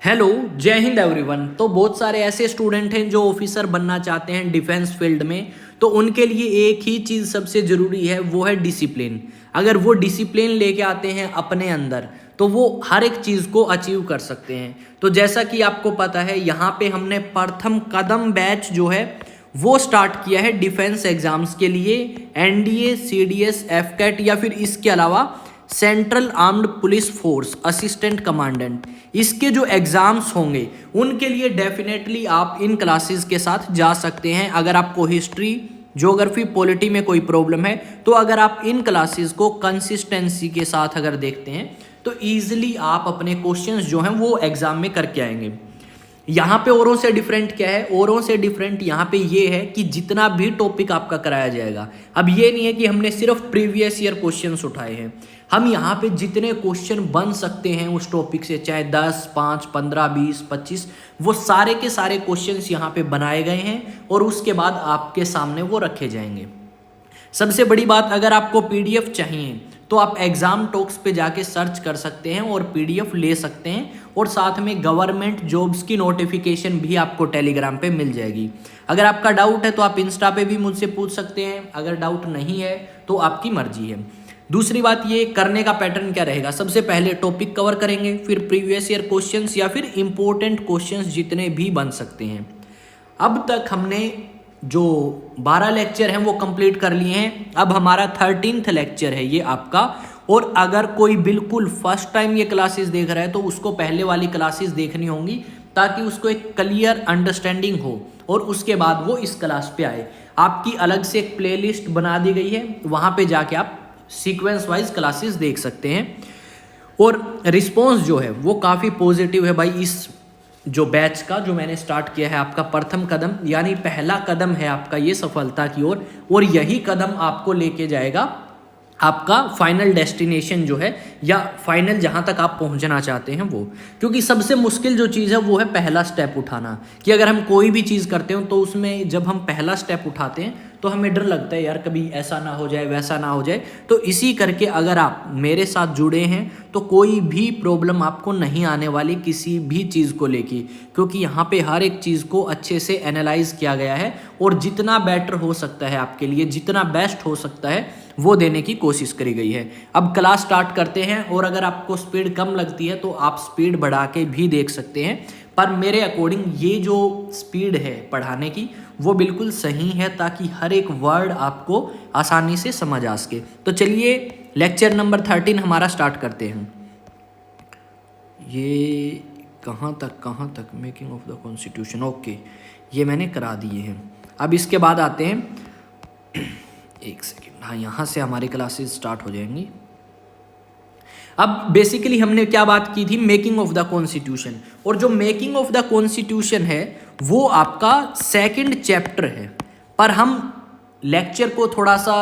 Hello, जय Hind everyone. तो बहुत सारे ऐसे स्टूडेंट हैं जो ऑफिसर बनना चाहते हैं डिफेंस फील्ड में। तो उनके लिए एक ही चीज़ सबसे ज़रूरी है, वो है डिसिप्लिन। अगर वो डिसिप्लिन लेके आते हैं अपने अंदर तो वो हर एक चीज़ को अचीव कर सकते हैं। तो जैसा कि आपको पता है, यहाँ पे हमने प्रथम कदम बैच जो है वो स्टार्ट किया है डिफेंस एग्जाम्स के लिए। एनडीए, सीडीएस, एफकैट या फिर इसके अलावा central armed police force assistant commandant, इसके जो एग्ज़ाम्स होंगे उनके लिए डेफिनेटली आप इन क्लासेस के साथ जा सकते हैं। अगर आपको हिस्ट्री, ज्योग्राफी, पॉलिटी में कोई प्रॉब्लम है तो अगर आप इन क्लासेस को कंसिस्टेंसी के साथ अगर देखते हैं तो ईजिली आप अपने क्वेश्चंस जो हैं वो एग्ज़ाम में करके आएंगे। यहाँ पे औरों से डिफरेंट क्या है? औरों से डिफरेंट यहाँ पे ये है कि जितना भी टॉपिक आपका कराया जाएगा, अब ये नहीं है कि हमने सिर्फ प्रीवियस ईयर क्वेश्चंस उठाए हैं। हम यहाँ पे जितने क्वेश्चन बन सकते हैं उस टॉपिक से, चाहे 10, 5, 15, 20, 25, वो सारे के सारे क्वेश्चंस यहाँ पे बनाए गए हैं और उसके बाद आपके सामने वो रखे जाएंगे। सबसे बड़ी बात, अगर आपको पीडीएफ चाहिए तो आप एग्जाम टॉक्स पे जाके सर्च कर सकते हैं और पीडीएफ ले सकते हैं। और साथ में गवर्नमेंट जॉब्स की नोटिफिकेशन भी आपको टेलीग्राम पे मिल जाएगी। अगर आपका डाउट है तो आप इंस्टा पे भी मुझसे पूछ सकते हैं, अगर डाउट नहीं है तो आपकी मर्जी है। दूसरी बात, ये करने का पैटर्न क्या रहेगा? सबसे पहले टॉपिक कवर करेंगे, फिर प्रीवियस ईयर क्वेश्चंस या फिर इंपॉर्टेंट क्वेश्चंस जितने भी बन सकते हैं। अब तक हमने जो 12 लेक्चर हैं वो कंप्लीट कर लिए हैं। अब हमारा 13th लेक्चर है ये आपका। और अगर कोई बिल्कुल फर्स्ट टाइम ये क्लासेस देख रहा है तो उसको पहले वाली क्लासेस देखनी होंगी ताकि उसको एक क्लियर अंडरस्टैंडिंग हो और उसके बाद वो इस क्लास पे आए। आपकी अलग से एक प्लेलिस्ट बना दी गई है, वहाँ पे जाके आप सीक्वेंस वाइज क्लासेस देख सकते हैं। और रिस्पॉन्स जो है वो काफ़ी पॉजिटिव है भाई। इस जो बैच का जो मैंने स्टार्ट किया है, आपका प्रथम कदम यानी पहला कदम है आपका ये सफलता की ओर, और यही कदम आपको लेके जाएगा आपका फाइनल डेस्टिनेशन जो है, या फाइनल जहाँ तक आप पहुँचना चाहते हैं वो। क्योंकि सबसे मुश्किल जो चीज़ है वो है पहला स्टेप उठाना। कि अगर हम कोई भी चीज़ करते हो तो उसमें जब हम पहला स्टेप उठाते हैं तो हमें डर लगता है, यार कभी ऐसा ना हो जाए, वैसा ना हो जाए। तो इसी करके अगर आप मेरे साथ जुड़े हैं तो कोई भी प्रॉब्लम आपको नहीं आने वाली किसी भी चीज़ को लेके, क्योंकि यहाँ पे हर एक चीज़ को अच्छे से एनालाइज किया गया है और जितना बेटर हो सकता है आपके लिए, जितना बेस्ट हो सकता है वो देने की कोशिश करी गई है। अब क्लास स्टार्ट करते हैं, और अगर आपको स्पीड कम लगती है तो आप स्पीड बढ़ा के भी देख सकते हैं, पर मेरे अकॉर्डिंग ये जो स्पीड है पढ़ाने की वो बिल्कुल सही है ताकि हर एक वर्ड आपको आसानी से समझ आ सके। तो चलिए लेक्चर नंबर 13 हमारा स्टार्ट करते हैं। ये कहाँ तक making of the constitution, okay, ये मैंने करा दिए हैं। अब इसके बाद आते हैं, एक सेकेंड, हाँ, यहाँ से हमारी क्लासेस स्टार्ट हो जाएंगी। अब बेसिकली हमने क्या बात की थी? Making of the constitution. और जो मेकिंग ऑफ द कॉन्स्टिट्यूशन है वो आपका सेकंड चैप्टर है, पर हम लेक्चर को थोड़ा सा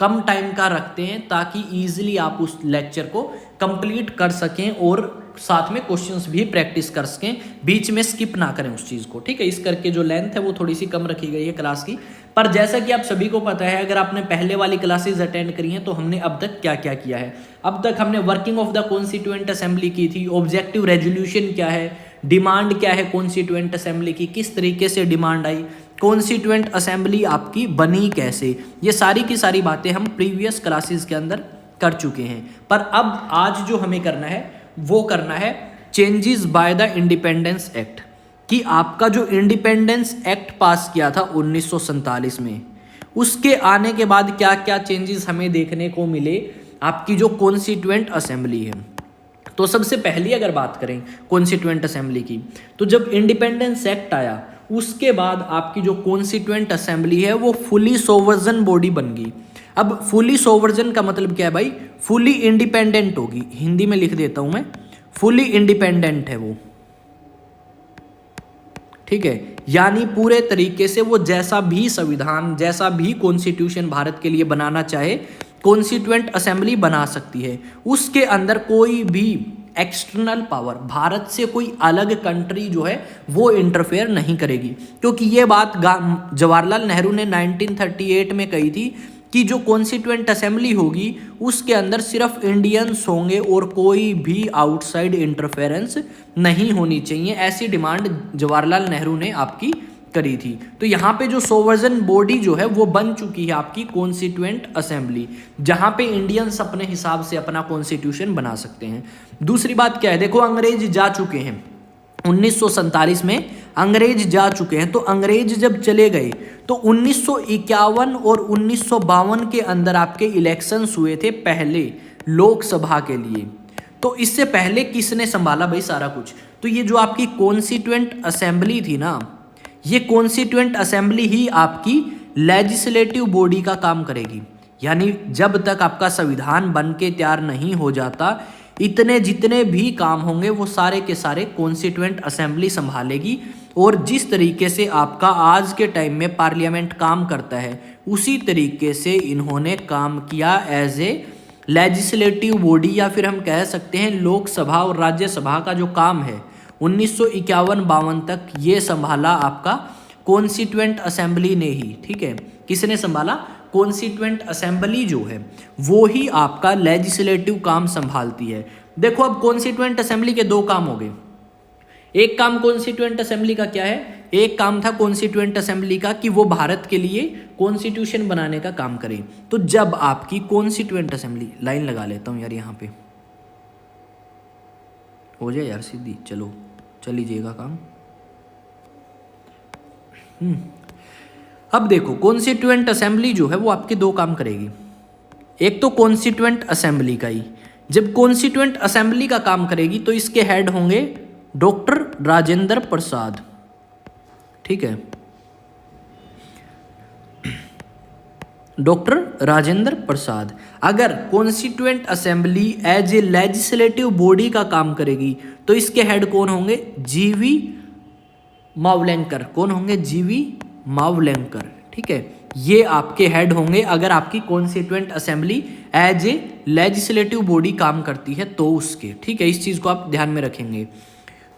कम टाइम का रखते हैं ताकि इजीली आप उस लेक्चर को कंप्लीट कर सकें और साथ में क्वेश्चंस भी प्रैक्टिस कर सकें, बीच में स्किप ना करें उस चीज़ को। ठीक है, इस करके जो लेंथ है वो थोड़ी सी कम रखी गई है क्लास की। पर जैसा कि आप सभी को पता है, अगर आपने पहले वाली क्लासेस अटेंड करी हैं तो हमने अब तक क्या क्या किया है। अब तक हमने working of the constituent assembly की थी, ऑब्जेक्टिव रेजोल्यूशन क्या है, डिमांड क्या है कॉन्स्टिट्यूएंट असेंबली की, किस तरीके से डिमांड आई, कॉन्स्टिट्यूएंट असेंबली आपकी बनी कैसे, ये सारी की सारी बातें हम प्रीवियस क्लासेस के अंदर कर चुके हैं। पर अब आज जो हमें करना है वो करना है changes by the independence act. कि आपका जो इंडिपेंडेंस एक्ट पास किया था 1947 में, उसके आने के बाद क्या क्या चेंजेस हमें देखने को मिले आपकी जो कॉन्स्टिट्यूएंट असेंबली है। तो सबसे पहली अगर बात करें कॉन्स्टिट्यूएंट असेंबली की, तो जब इंडिपेंडेंस एक्ट आया उसके बाद आपकी जो कॉन्स्टिट्यूएंट असेंबली है वो फुली सोवर्जन बॉडी बन गई। अब फुली सोवर्जन का मतलब क्या है भाई? फुली इंडिपेंडेंट होगी। हिंदी में लिख देता हूं मैं, फुली इंडिपेंडेंट है वो। ठीक है, यानी पूरे तरीके से वो जैसा भी संविधान, जैसा भी कॉन्स्टिट्यूशन भारत के लिए बनाना चाहे, कॉन्स्टिट्यूएंट असेंबली बना सकती है। उसके अंदर कोई भी एक्सटर्नल पावर, भारत से कोई अलग कंट्री जो है वो इंटरफेयर नहीं करेगी। क्योंकि ये बात जवाहरलाल नेहरू ने 1938 में कही थी कि जो कॉन्स्टिट्यूएंट असेंबली होगी उसके अंदर सिर्फ इंडियंस होंगे और कोई भी आउटसाइड इंटरफेरेंस नहीं होनी चाहिए। ऐसी डिमांड जवाहरलाल नेहरू ने आपकी करी थी। तो यहाँ पे जो सोवर्जन बॉडी जो है वो बन चुकी है आपकी कॉन्स्टिट्यूएंट असेंबली, जहाँ पे इंडियंस अपने हिसाब से अपना कॉन्स्टिट्यूशन बना सकते हैं। दूसरी बात क्या है, देखो अंग्रेज जा चुके हैं 1947 में, अंग्रेज जा चुके हैं। तो अंग्रेज जब चले गए तो 1951 और 1952 के अंदर आपके इलेक्शंस हुए थे पहले लोकसभा के लिए। तो इससे पहले किसने संभाला भाई सारा कुछ? तो ये जो आपकी कॉन्स्टिट्यूएंट असेंबली थी ना, ये कॉन्स्टिट्यूएंट असेंबली ही आपकी लेजिस्लेटिव बॉडी का काम करेगी। यानी जब तक आपका संविधान बन के तैयार नहीं हो जाता, इतने जितने भी काम होंगे वो सारे के सारे कॉन्स्टिट्यूएंट असेंबली संभालेगी। और जिस तरीके से आपका आज के टाइम में पार्लियामेंट काम करता है, उसी तरीके से इन्होंने काम किया एज ए लेजिस्लेटिव बॉडी, या फिर हम कह सकते हैं लोकसभा और राज्यसभा का जो काम है 1951-52 तक ये संभाला आपका कॉन्स्टिट्यूएंट असेंबली ने ही। ठीक है, किसने संभाला? कॉन्स्टिट्यूएंट असेंबली जो है वो ही आपका लेजिस्लेटिव काम संभालती है। देखो अब कॉन्स्टिट्यूएंट असेंबली के दो काम हो गए। एक काम कॉन्स्टिट्यूएंट असेंबली का क्या है? एक काम था कॉन्स्टिट्यूएंट असेंबली का कि वो भारत के लिए कॉन्स्टिट्यूशन बनाने का काम करे। तो जब आपकी कॉन्स्टिट्यूएंट असेंबली, लाइन लगा लेता हूं यार यहाँ पे, हो जाए यार सीधी, चलो चल लीजिएगा काम। अब देखो कॉन्स्टिट्यूएंट असेंबली जो है वो आपके दो काम करेगी। एक तो कॉन्स्टिट्यूएंट असेंबली का ही, जब कॉन्स्टिट्यूएंट असेंबली का काम करेगी तो इसके हेड होंगे डॉक्टर राजेंद्र प्रसाद। ठीक है, डॉक्टर राजेंद्र प्रसाद। अगर constituent assembly as a legislative body का काम करेगी तो इसके हेड कौन होंगे? जीवी मावलेंकर। कौन होंगे? जीवी मावलेंकर। ठीक है, ये आपके हेड होंगे अगर आपकी constituent assembly as a legislative body काम करती है तो उसके। ठीक है, इस चीज को आप ध्यान में रखेंगे।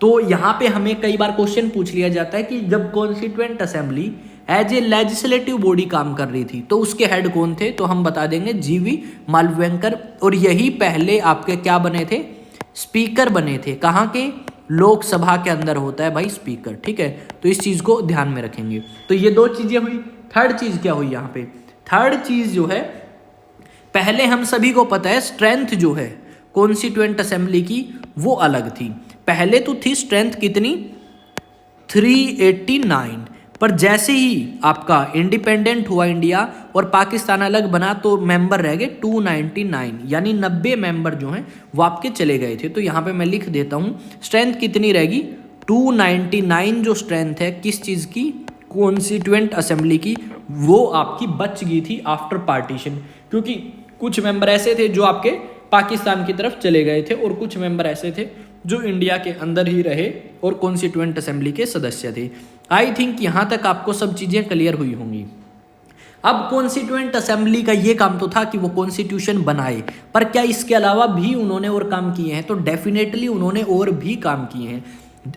तो यहाँ पे हमें कई बार क्वेश्चन पूछ लिया जाता है कि जब constituent assembly as a legislative body काम कर रही थी तो उसके हेड कौन थे? तो हम बता देंगे जीवी मालवेंकर। और यही पहले आपके क्या बने थे? स्पीकर बने थे। कहाँ के? लोकसभा के अंदर होता है भाई स्पीकर। ठीक है, तो इस चीज को ध्यान में रखेंगे। तो ये दो चीजें हुई। थर्ड चीज क्या हुई यहाँ पे? थर्ड चीज जो है, पहले हम सभी को पता है स्ट्रेंथ जो है कॉन्स्टिट्यूएंट असेंबली की वो अलग थी। पहले तो थी स्ट्रेंथ कितनी? 389। पर जैसे ही आपका इंडिपेंडेंट हुआ इंडिया और पाकिस्तान अलग बना तो मेंबर रह गए 299, यानी 90 मेंबर जो हैं वो आपके चले गए थे। तो यहाँ पे मैं लिख देता हूँ स्ट्रेंथ कितनी रहेगी? 299 जो स्ट्रेंथ है किस चीज़ की? कॉन्स्टिट्यूएंट असेंबली की, वो आपकी बच गई थी आफ्टर पार्टीशन, क्योंकि कुछ मेंबर ऐसे थे जो आपके पाकिस्तान की तरफ चले गए थे और कुछ मेंबर ऐसे थे जो इंडिया के अंदर ही रहे और कॉन्स्टिट्यूएंट असेंबली के सदस्य थे। आई थिंक यहाँ तक आपको सब चीज़ें क्लियर हुई होंगी। अब कॉन्स्टिट्यूएंट असेंबली का ये काम तो था कि वो कॉन्स्टिट्यूशन बनाए, पर क्या इसके अलावा भी उन्होंने और काम किए हैं? तो डेफिनेटली उन्होंने और भी काम किए हैं।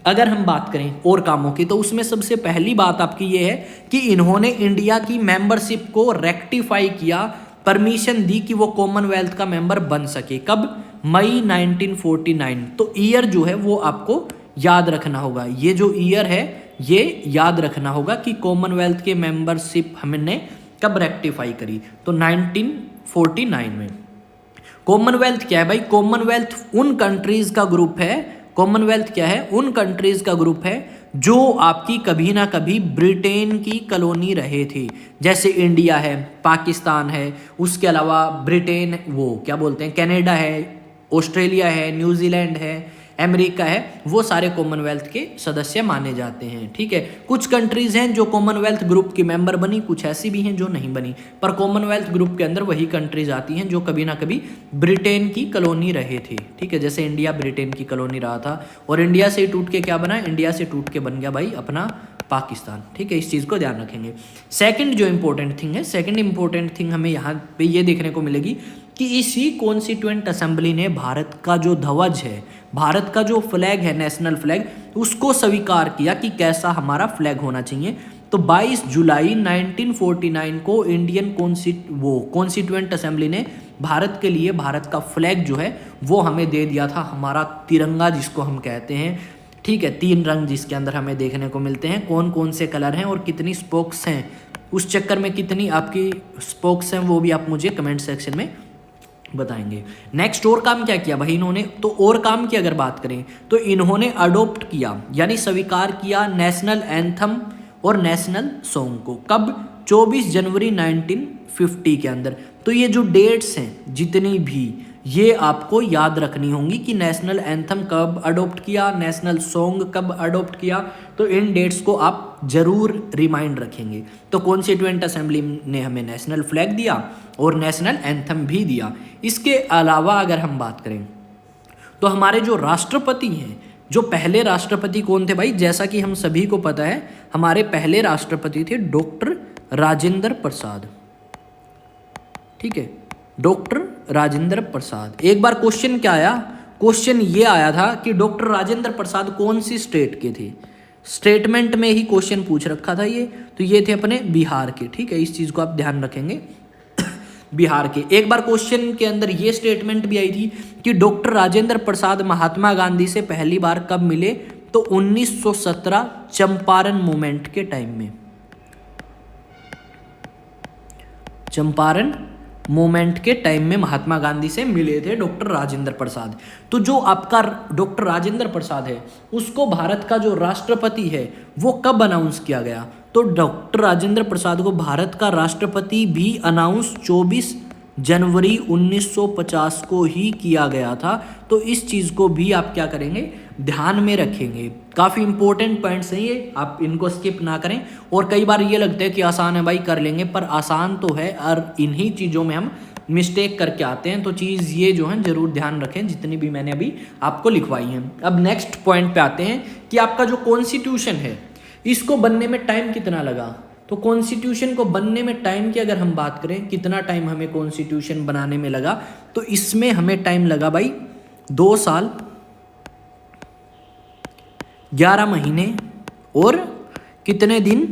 अगर हम बात करें और कामों की तो उसमें सबसे पहली बात आपकी ये है कि इन्होंने इंडिया की मेंबरशिप को रेक्टिफाई किया, परमिशन दी कि वो कॉमनवेल्थ का मेंबर बन सके। कब? मई 1949। तो ईयर जो है वो आपको याद रखना होगा। ये जो ईयर है ये याद रखना होगा कि कॉमनवेल्थ के मेंबरशिप हमने कब रेक्टिफाई करी, तो 1949 में। कॉमनवेल्थ क्या है भाई? कॉमनवेल्थ उन कंट्रीज का ग्रुप है। कॉमनवेल्थ क्या है? उन कंट्रीज का ग्रुप है जो आपकी कभी ना कभी ब्रिटेन की कॉलोनी रहे थे। जैसे इंडिया है, पाकिस्तान है, उसके अलावा ब्रिटेन, वो क्या बोलते हैं, कनाडा है, ऑस्ट्रेलिया है, न्यूजीलैंड है, अमेरिका है, वो सारे कॉमनवेल्थ के सदस्य माने जाते हैं। ठीक है, कुछ कंट्रीज हैं जो कॉमनवेल्थ ग्रुप की मेंबर बनी, कुछ ऐसी भी हैं जो नहीं बनी, पर कॉमनवेल्थ ग्रुप के अंदर वही कंट्रीज आती हैं जो कभी ना कभी ब्रिटेन की कॉलोनी रहे थे। ठीक है, जैसे इंडिया ब्रिटेन की कॉलोनी रहा था और इंडिया से टूट के क्या बना? इंडिया से टूट के बन गया भाई अपना पाकिस्तान। ठीक है, इस चीज़ को ध्यान रखेंगे। सेकंड जो इंपॉर्टेंट थिंग है, सेकंड इंपॉर्टेंट थिंग हमें यहाँ पे ये देखने को मिलेगी कि इसी कॉन्स्टिट्यूएंट असेंबली ने भारत का जो ध्वज है, भारत का जो फ्लैग है, नेशनल फ्लैग, उसको स्वीकार किया कि कैसा हमारा फ्लैग होना चाहिए। तो 22 जुलाई 1949 को इंडियन कॉन्स्टिट्यूएंट असेंबली ने भारत के लिए भारत का फ्लैग जो है वो हमें दे दिया था, हमारा तिरंगा जिसको हम कहते हैं। ठीक है, 3 रंग जिसके अंदर हमें देखने को मिलते हैं, कौन कौन से कलर हैं और कितनी स्पोक्स हैं, उस चक्कर में कितनी आपकी स्पोक्स हैं वो भी आप मुझे कमेंट सेक्शन में बताएंगे। नेक्स्ट और काम क्या किया भाई इन्होंने, तो और काम की अगर बात करें तो इन्होंने अडोप्ट किया यानी स्वीकार किया नेशनल एंथम और नेशनल सॉन्ग को। कब? 24 जनवरी 1950 के अंदर। तो ये जो डेट्स हैं जितनी भी ये आपको याद रखनी होंगी कि नेशनल एंथम कब अडोप्ट किया, नेशनल सॉन्ग कब अडोप्ट किया, तो इन डेट्स को आप जरूर रिमाइंड रखेंगे। तो कॉन्स्टिट्यूएंट असेंबली ने हमें नेशनल फ्लैग दिया और नेशनल एंथम भी दिया। इसके अलावा अगर हम बात करें तो हमारे जो राष्ट्रपति हैं, जो पहले राष्ट्रपति कौन थे भाई, जैसा कि हम सभी को पता है हमारे पहले राष्ट्रपति थे डॉक्टर राजेंद्र प्रसाद। ठीक है, डॉक्टर राजेंद्र प्रसाद। एक बार क्वेश्चन क्या आया, क्वेश्चन ये आया था कि डॉक्टर राजेंद्र प्रसाद कौन सी स्टेट के थे, स्टेटमेंट में ही क्वेश्चन पूछ रखा था ये, तो ये थे अपने बिहार के। ठीक है, इस चीज़ को आप ध्यान रखेंगे बिहार के। एक बार क्वेश्चन के अंदर ये स्टेटमेंट भी आई थी कि डॉक्टर राजेंद्र प्रसाद महात्मा गांधी से पहली बार कब मिले, तो 1917 चंपारण मूवमेंट के टाइम में, चंपारण मूवमेंट के टाइम में महात्मा गांधी से मिले थे डॉक्टर राजेंद्र प्रसाद। तो जो आपका डॉक्टर राजेंद्र प्रसाद है उसको भारत का जो राष्ट्रपति है वो कब अनाउंस किया गया, तो डॉक्टर राजेंद्र प्रसाद को भारत का राष्ट्रपति भी अनाउंस 24 जनवरी 1950 को ही किया गया था। तो इस चीज़ को भी आप क्या करेंगे, ध्यान में रखेंगे। काफ़ी इंपॉर्टेंट पॉइंट्स हैं ये, आप इनको स्किप ना करें। और कई बार ये लगता है कि आसान है भाई कर लेंगे, पर आसान तो है और इन्हीं चीज़ों में हम मिस्टेक करके आते हैं। तो चीज़ ये जो है ज़रूर ध्यान रखें जितनी भी मैंने अभी आपको लिखवाई हैं। अब नेक्स्ट पॉइंट पे आते हैं कि आपका जो कॉन्स्टिट्यूशन है इसको बनने में टाइम कितना लगा। तो कॉन्स्टिट्यूशन को बनने में टाइम की अगर हम बात करें, कितना टाइम हमें कॉन्स्टिट्यूशन बनाने में लगा, तो इसमें हमें टाइम लगा भाई 2 साल 11 महीने और कितने दिन,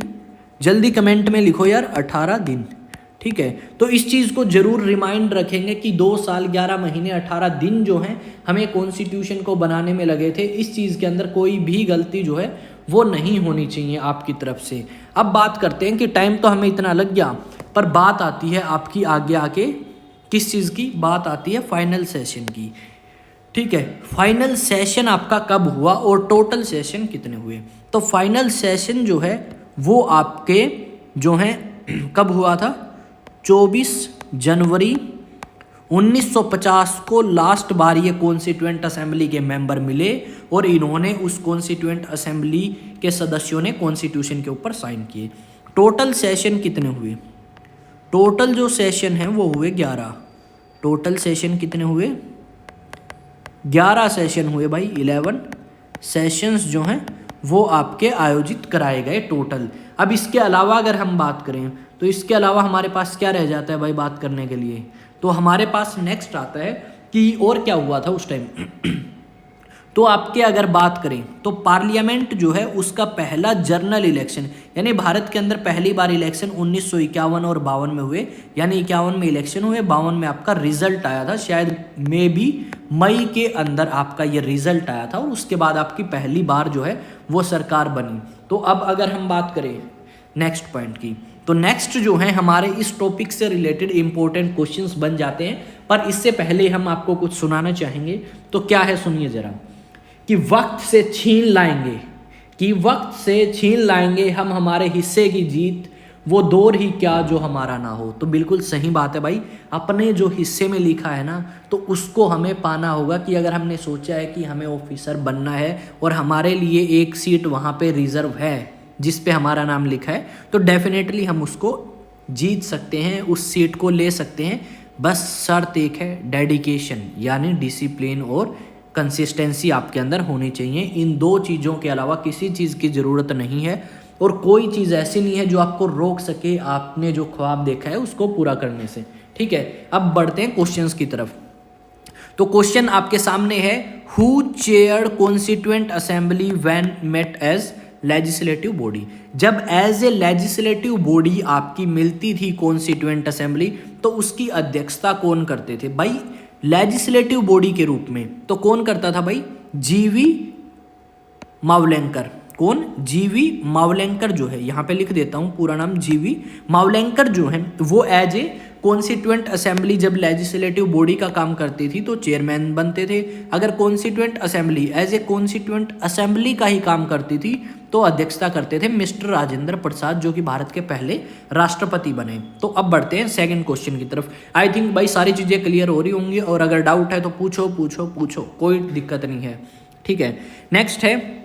जल्दी कमेंट में लिखो यार, 18 दिन। ठीक है, तो इस चीज़ को जरूर रिमाइंड रखेंगे कि 2 साल 11 महीने 18 दिन जो हैं हमें कॉन्स्टिट्यूशन को बनाने में लगे थे। इस चीज़ के अंदर कोई भी गलती जो है वो नहीं होनी चाहिए आपकी तरफ से। अब बात करते हैं कि टाइम तो हमें इतना लग गया, पर बात आती है आपकी आगे आके किस चीज़ की, बात आती है फाइनल सेशन की। ठीक है, फाइनल सेशन आपका कब हुआ और टोटल सेशन कितने हुए। तो फाइनल सेशन जो है वो आपके जो हैं कब हुआ था, 24 जनवरी 1950 को लास्ट बार ये कॉन्स्टिट्यूएंट असेंबली के मेंबर मिले और इन्होंने उस कॉन्स्टिट्यूएंट असेंबली के सदस्यों ने कॉन्स्टिट्यूशन के ऊपर साइन किए। टोटल सेशन कितने हुए, टोटल जो सेशन हैं वो हुए 11। टोटल सेशन कितने हुए, 11 सेशन हुए भाई। 11 सेशंस जो हैं वो आपके आयोजित कराए गए टोटल। अब इसके अलावा अगर हम बात करें तो इसके अलावा हमारे पास क्या रह जाता है भाई बात करने के लिए, तो हमारे पास नेक्स्ट आता है कि और क्या हुआ था उस टाइम। तो आपके अगर बात करें तो पार्लियामेंट जो है उसका पहला जर्नल इलेक्शन, यानी भारत के अंदर पहली बार इलेक्शन 1951 और 52 में हुए, यानी 51 में इलेक्शन हुए, 52 में आपका रिजल्ट आया था, शायद मे भी मई के अंदर आपका ये रिजल्ट आया था और उसके बाद आपकी पहली बार जो है वो सरकार बनी। तो अब अगर हम बात करें नेक्स्ट पॉइंट की, तो नेक्स्ट जो है हमारे इस टॉपिक से रिलेटेड इंपॉर्टेंट क्वेश्चंस बन जाते हैं, पर इससे पहले हम आपको कुछ सुनाना चाहेंगे। तो क्या है सुनिए जरा, कि वक्त से छीन लाएंगे, कि वक्त से छीन लाएंगे हम हमारे हिस्से की जीत, वो दौर ही क्या जो हमारा ना हो। तो बिल्कुल सही बात है भाई, अपने जो हिस्से में लिखा है ना तो उसको हमें पाना होगा। कि अगर हमने सोचा है कि हमें ऑफिसर बनना है और हमारे लिए एक सीट वहाँ पे रिजर्व है जिस पे हमारा नाम लिखा है, तो डेफिनेटली हम उसको जीत सकते हैं, उस सीट को ले सकते हैं। बस शर्त एक है, डेडिकेशन यानी डिसिप्लिन और कंसिस्टेंसी आपके अंदर होनी चाहिए। इन 2 चीज़ों के अलावा किसी चीज़ की ज़रूरत नहीं है और कोई चीज़ ऐसी नहीं है जो आपको रोक सके आपने जो ख्वाब देखा है उसको पूरा करने से। ठीक है, अब बढ़ते हैं क्वेश्चंस की तरफ। तो क्वेश्चन आपके सामने है, who chaired constituent assembly when met as legislative body. जब एज ए लेजिस्लेटिव बॉडी आपकी मिलती थी कॉन्स्टिट्यूएंट असेंबली, तो उसकी अध्यक्षता कौन करते थे भाई लेजिस्लेटिव बॉडी के रूप में? तो कौन करता था भाई? जीवी मावलेंकर। कौन? जीवी मावलेंकर जो है, यहाँ पे लिख देता हूँ पूरा नाम, जीवी मावलेंकर जो है वो एज ए कॉन्स्टिट्यूएंट असेंबली जब लेजिस्लेटिव बॉडी का काम करती थी तो चेयरमैन बनते थे। अगर constituent assembly as a constituent assembly का ही काम करती थी तो अध्यक्षता करते थे मिस्टर राजेंद्र प्रसाद, जो कि भारत के पहले राष्ट्रपति बने। तो अब बढ़ते हैं सेकंड क्वेश्चन की तरफ। आई थिंक भाई सारी चीज़ें क्लियर हो रही होंगी, और अगर डाउट है तो पूछो पूछो पूछो, कोई दिक्कत नहीं है, ठीक है। नेक्स्ट है,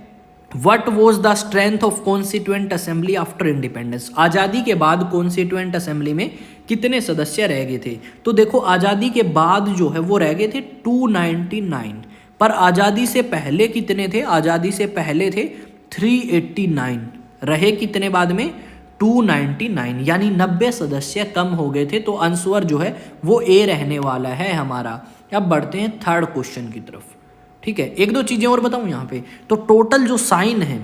What was the strength of Constituent Assembly after independence? आज़ादी के बाद कॉन्स्टिट्यूएंट असेंबली में कितने सदस्य रह गए थे? तो देखो आज़ादी के बाद जो है वो रह गए थे 299, पर आज़ादी से पहले कितने थे? आज़ादी से पहले थे 389, रहे कितने बाद में? 299, यानी 90 सदस्य कम हो गए थे। तो आंसर जो है वो ए रहने वाला है हमारा। अब बढ़ते हैं थर्ड क्वेश्चन की तरफ, ठीक है। एक दो चीज़ें और बताऊं यहाँ पे, तो टोटल जो साइन है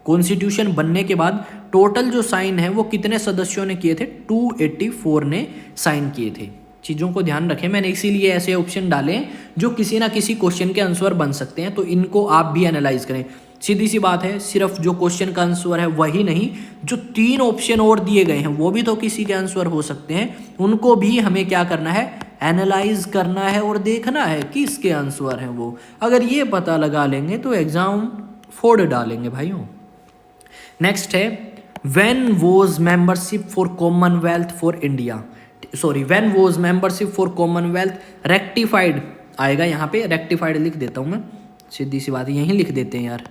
कॉन्स्टिट्यूशन बनने के बाद, टोटल जो साइन है वो कितने सदस्यों ने किए थे? 284 ने साइन किए थे। चीज़ों को ध्यान रखें, मैंने इसीलिए ऐसे ऑप्शन डाले जो किसी ना किसी क्वेश्चन के आंसर बन सकते हैं, तो इनको आप भी एनालाइज करें। सीधी सी बात है, सिर्फ जो क्वेश्चन का आंसर है वही नहीं, जो 3 ऑप्शन और दिए गए हैं वो भी तो किसी के आंसर हो सकते हैं, उनको भी हमें क्या करना है? एनालाइज करना है और देखना है कि इसके आंसर हैं वो। अगर ये पता लगा लेंगे तो एग्जाम फोड़ डालेंगे भाइयों। नेक्स्ट है, when was membership for Commonwealth for India, sorry when was membership for Commonwealth rectified आएगा, यहाँ पे रेक्टिफाइड लिख देता हूँ मैं, सीधी सी बात यहीं लिख देते हैं यार,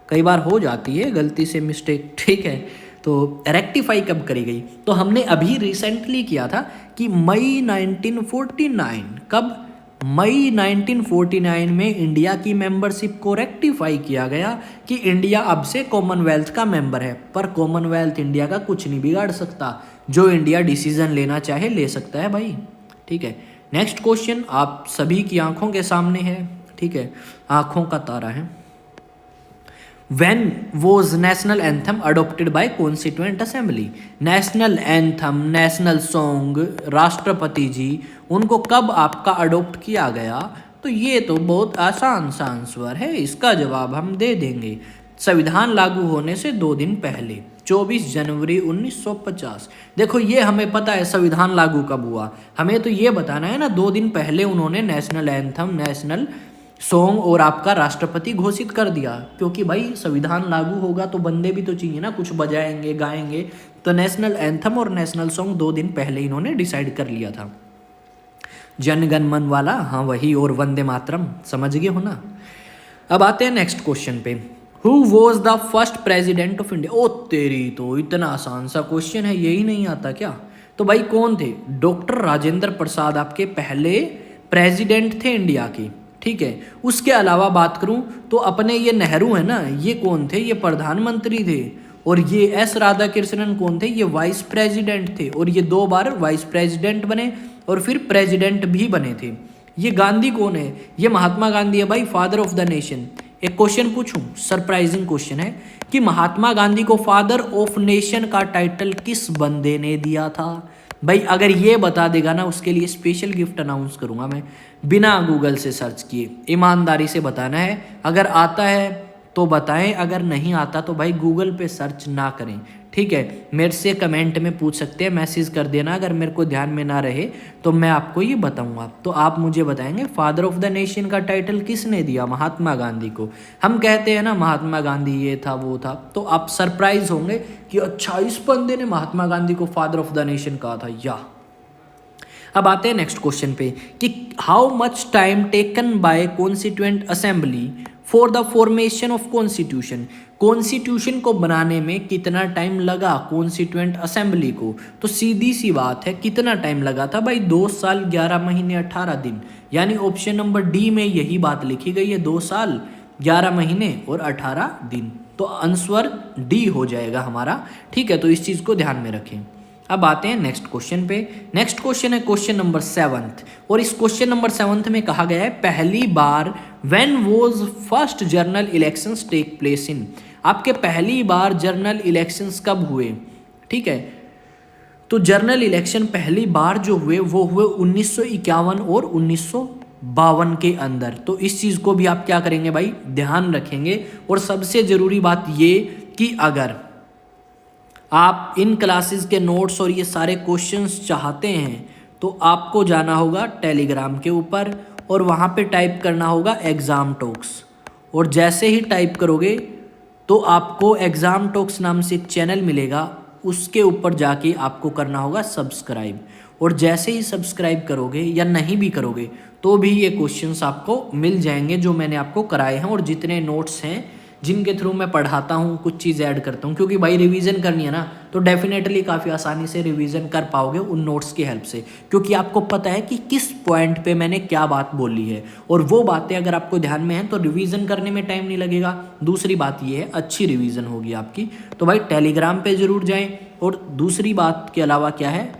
कई बार हो जाती है गलती से मिस्टेक, ठीक है। तो रेक्टिफाई कब करी गई? तो हमने अभी रिसेंटली किया था कि मई 1949, कब? मई 1949 में इंडिया की मेंबरशिप को रेक्टिफाई किया गया कि इंडिया अब से कॉमनवेल्थ का मेंबर है। पर कॉमनवेल्थ इंडिया का कुछ नहीं बिगाड़ सकता, जो इंडिया डिसीजन लेना चाहे ले सकता है भाई, ठीक है। नेक्स्ट क्वेश्चन आप सभी की आंखों के सामने है, ठीक है, आंखों का तारा है। When was national anthem adopted by Constituent Assembly? National anthem, national song, राष्ट्रपति जी उनको कब आपका अडोप्ट किया गया? तो ये तो बहुत आसान सा आंसर है, इसका जवाब हम दे देंगे। संविधान लागू होने से 2 दिन पहले, 24 जनवरी 1950। देखो ये हमें पता है संविधान लागू कब हुआ, हमें तो ये बताना है ना 2 दिन पहले उन्होंने नेशनल एंथम, नेशनल सॉन्ग और आपका राष्ट्रपति घोषित कर दिया, क्योंकि भाई संविधान लागू होगा तो बंदे भी तो चाहिए ना, कुछ बजाएंगे गाएंगे, तो नेशनल एंथम और नेशनल सॉन्ग 2 दिन पहले इन्होंने डिसाइड कर लिया था। जन गण मन वाला, हाँ वही, और वंदे मातरम, समझ गए हो ना। अब आते हैं नेक्स्ट क्वेश्चन पे, who was the first president of India? ओ तेरी, तो इतना आसान सा क्वेश्चन है, यही नहीं आता क्या? तो भाई कौन थे? डॉक्टर राजेंद्र प्रसाद आपके पहले प्रेसिडेंट थे इंडिया के, ठीक है। उसके अलावा बात करूं तो अपने ये नेहरू है ना, ये कौन थे? ये प्रधानमंत्री थे। और ये एस राधाकृष्णन कौन थे? ये वाइस प्रेसिडेंट थे, और ये 2 बार वाइस प्रेसिडेंट बने और फिर प्रेसिडेंट भी बने थे। ये गांधी कौन है? ये महात्मा गांधी है भाई, फादर ऑफ द नेशन। एक क्वेश्चन पूछूं, सरप्राइजिंग क्वेश्चन है कि महात्मा गांधी को फादर ऑफ नेशन का टाइटल किस बंदे ने दिया था? भाई अगर ये बता देगा ना, उसके लिए स्पेशल गिफ्ट अनाउंस करूंगा मैं, बिना गूगल से सर्च किए। ईमानदारी से बताना है, अगर आता है तो बताएं, अगर नहीं आता तो भाई गूगल पे सर्च ना करें, ठीक है। मेरे से कमेंट में पूछ सकते हैं, मैसेज कर देना, अगर मेरे को ध्यान में ना रहे तो मैं आपको ये बताऊंगा। तो आप मुझे बताएंगे फादर ऑफ द नेशन का टाइटल किसने दिया? महात्मा गांधी को। हम कहते हैं ना महात्मा गांधी ये था वो था, तो आप सरप्राइज होंगे कि अच्छा इस बंदे ने महात्मा गांधी को फादर ऑफ द नेशन कहा था या। अब आते हैं नेक्स्ट क्वेश्चन पे कि how much time taken by constituent assembly for the formation of constitution? Constitution को बनाने में कितना टाइम लगा कॉन्स्टिट्यूएंट असेंबली को? तो सीधी सी बात है, कितना टाइम लगा था भाई? 2 साल 11 महीने 18 दिन, यानी ऑप्शन नंबर डी में यही बात लिखी गई है, 2 साल 11 महीने और 18 दिन। तो आंसर डी हो जाएगा हमारा, ठीक है। तो इस चीज़ को ध्यान में रखें। अब आते हैं नेक्स्ट क्वेश्चन पे। नेक्स्ट क्वेश्चन है क्वेश्चन नंबर 7 और इस क्वेश्चन नंबर 7 में कहा गया है पहली बार when was first general elections take place in. आपके पहली बार जनरल इलेक्शंस कब हुए, ठीक है। तो जनरल इलेक्शन पहली बार जो हुए वो हुए 1951 और 1952 के अंदर। तो इस चीज़ को भी आप क्या करेंगे भाई, ध्यान रखेंगे। और सबसे ज़रूरी बात ये कि अगर आप इन क्लासेस के नोट्स और ये सारे क्वेश्चंस चाहते हैं तो आपको जाना होगा टेलीग्राम के ऊपर और वहाँ पे टाइप करना होगा एग्ज़ाम टॉक्स। और जैसे ही टाइप करोगे तो आपको एग्ज़ाम टॉक्स नाम से एक चैनल मिलेगा, उसके ऊपर जाके आपको करना होगा सब्सक्राइब। और जैसे ही सब्सक्राइब करोगे या नहीं भी करोगे तो भी ये क्वेश्चंस आपको मिल जाएंगे जो मैंने आपको कराए हैं और जितने नोट्स हैं जिनके थ्रू मैं पढ़ाता हूँ, कुछ चीज़ ऐड करता हूँ। क्योंकि भाई रिवीजन करनी है ना, तो डेफिनेटली काफ़ी आसानी से रिवीजन कर पाओगे उन नोट्स की हेल्प से, क्योंकि आपको पता है कि किस पॉइंट पे मैंने क्या बात बोली है। और वो बातें अगर आपको ध्यान में हैं तो रिवीजन करने में टाइम नहीं लगेगा। दूसरी बात ये है अच्छी रिवीजन होगी आपकी। तो भाई टेलीग्राम पे ज़रूर जाएँ। और दूसरी बात के अलावा क्या है,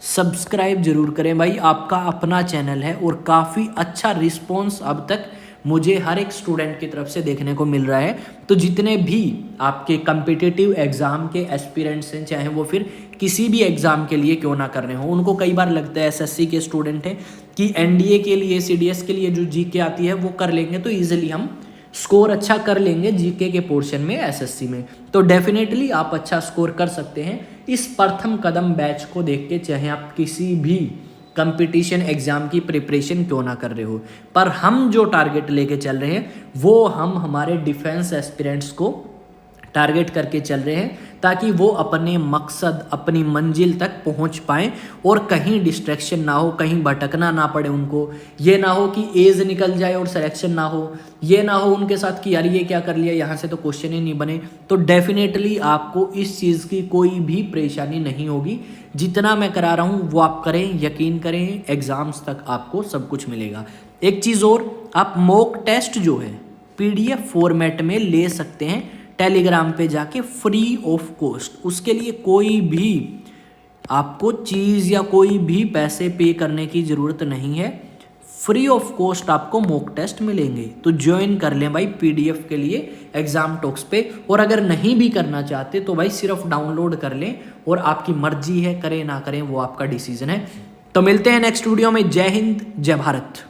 सब्सक्राइब जरूर करें भाई। आपका अपना चैनल है और काफ़ी अच्छा रिस्पॉन्स अब तक मुझे हर एक स्टूडेंट की तरफ से देखने को मिल रहा है। तो जितने भी आपके कम्पिटिटिव एग्ज़ाम के एस्पिरेंट्स हैं, चाहे वो फिर किसी भी एग्ज़ाम के लिए क्यों ना कर रहे हो, उनको कई बार लगता है एसएससी के स्टूडेंट हैं कि एनडीए के लिए, सीडीएस के लिए जो जीके आती है वो कर लेंगे तो ईजिली हम स्कोर अच्छा कर लेंगे जीके के पोर्शन में एसएससी में। तो डेफिनेटली आप अच्छा स्कोर कर सकते हैं इस प्रथम कदम बैच को देख के, चाहे आप किसी भी कंपटीशन एग्जाम की प्रिपरेशन क्यों ना कर रहे हो। पर हम जो टारगेट लेके चल रहे हैं वो हम हमारे डिफेंस एस्पिरेंट्स को टारगेट करके चल रहे हैं ताकि वो अपने मकसद, अपनी मंजिल तक पहुंच पाएं और कहीं डिस्ट्रैक्शन ना हो, कहीं भटकना ना पड़े उनको। ये ना हो कि एज निकल जाए और सिलेक्शन ना हो, ये ना हो उनके साथ कि यार ये क्या कर लिया, यहाँ से तो क्वेश्चन ही नहीं बने। तो डेफिनेटली आपको इस चीज़ की कोई भी परेशानी नहीं होगी। जितना मैं करा रहा हूँ वो आप करें, यकीन करें, एग्ज़ाम्स तक आपको सब कुछ मिलेगा। एक चीज़ और, आप मॉक टेस्ट जो है PDF फॉर्मेट में ले सकते हैं टेलीग्राम पे जाके फ्री ऑफ कॉस्ट। उसके लिए कोई भी आपको चीज़ या कोई भी पैसे पे करने की ज़रूरत नहीं है। फ्री ऑफ कॉस्ट आपको मॉक टेस्ट मिलेंगे। तो ज्वाइन कर लें भाई PDF के लिए एग्ज़ाम टॉक्स पे। और अगर नहीं भी करना चाहते तो भाई सिर्फ डाउनलोड कर लें और आपकी मर्जी है, करें ना करें वो आपका डिसीजन है। तो मिलते हैं नेक्स्ट वीडियो में। जय हिंद, जय भारत।